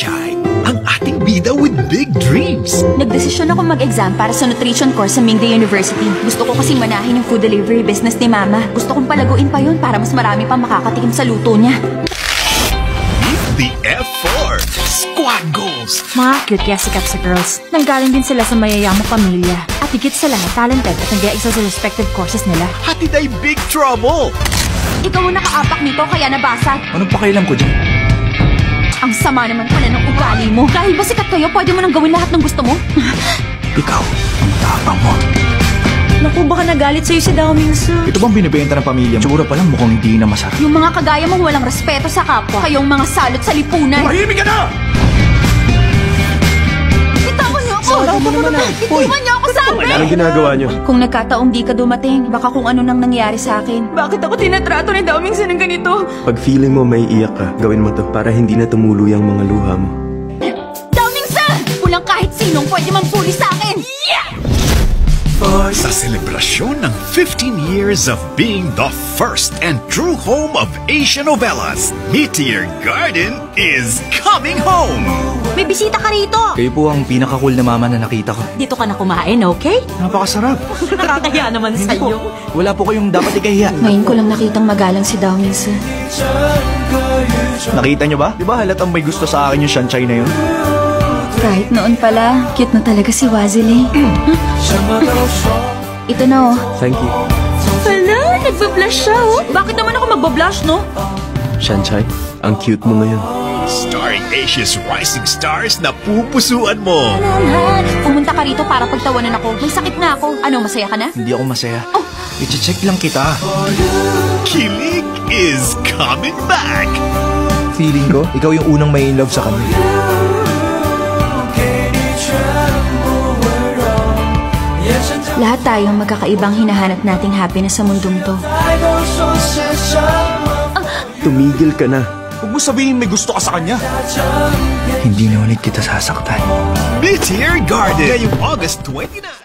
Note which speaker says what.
Speaker 1: Sunshine, ang ating bida with big dreams.
Speaker 2: Nagdesisyon ako mag-exam para sa nutrition course sa Mingday University. Gusto ko kasing manahin yung food delivery business ni Mama. Gusto kong palaguin pa yun para mas marami pang makakatikim sa luto niya.
Speaker 1: The F4 Squad Goals.
Speaker 3: Mga cute kaya sikat sa girls. Nanggaling din sila sa mayayamang pamilya. At higit sa lahat, talented at nag-e-excel sa respective courses nila.
Speaker 1: Hatid ay Big Trouble.
Speaker 2: Ikaw ang nakaapak nito kaya nabasag.
Speaker 4: Anong pakialam ko dyan?
Speaker 2: Ang sama naman pala ng ugali mo. Dahil ba sikat kayo, pwede mo nang gawin lahat ng gusto mo?
Speaker 4: Ikaw, ang tapang mo.
Speaker 3: Naku, baka nagalit sa'yo si Dao Mingsu.
Speaker 4: Ito bang binibenta ng pamilya mo? Tsura pa lang mukhang hindi na masarap.
Speaker 2: Yung mga kagaya mong walang respeto sa kapwa. Kayong mga salot sa lipunan.
Speaker 4: Mahimik ka na!
Speaker 2: Bitawan niyo ako! Bitiwan niyo ako sa akin!
Speaker 5: Anong ginagawa niyo?
Speaker 2: Kung nagkataong di ka dumating, baka kung ano nang nangyari sa akin. Bakit ako tinatrato ni Dao Mingsu ng ganito?
Speaker 5: Pag feeling mo may iyak ka, gawin mo to para hindi na tumulo yung mga luha mo.
Speaker 2: Dao Mingsu! Walang kahit sinong pwede mampuli sa akin!
Speaker 1: Sa selebrasyon ng 15 years of being the first and true home of Asian novellas, Meteor Garden is coming home!
Speaker 2: May bisita ka rito!
Speaker 4: Kayo po ang pinaka-cool na mama na nakita ko.
Speaker 3: Dito ka na kumain, okay?
Speaker 4: Napakasarap.
Speaker 3: Nakakaya naman
Speaker 4: Hindi po.
Speaker 3: sa'yo.
Speaker 4: Wala po kayong dapat ikahiya.
Speaker 2: Ngayon ko lang nakitang magalang si Dao Mingsu.
Speaker 4: Nakita niyo ba? Di ba halatang may gusto sa akin yung Sunshine na yun?
Speaker 2: Kahit noon pala, cute na talaga si Wazili. Ito na oh.
Speaker 5: Thank you.
Speaker 3: Hala, nagbablush siya, oh. Bakit naman ako magbablush, no?
Speaker 5: Sunshine, ang cute mo ngayon.
Speaker 1: Starring Asia's rising stars na pupusuan mo.
Speaker 2: Pumunta ka rito para pagtawanan ako. May sakit nga ako. Ano, masaya ka na?
Speaker 4: Hindi ako masaya.
Speaker 2: Oh.
Speaker 4: I-check lang kita.
Speaker 1: Kilig is coming back.
Speaker 4: Feeling ko, ikaw yung unang may in love sa kanya.
Speaker 2: Lahat tayong magkakaibang hinahanap nating happiness sa mundong to.
Speaker 5: Tumigil ka na.
Speaker 4: Huwag mo sabihin may gusto ka sa kanya. Hindi na ulit kita sasaktan.
Speaker 1: Meteor Garden, ngayong August 29.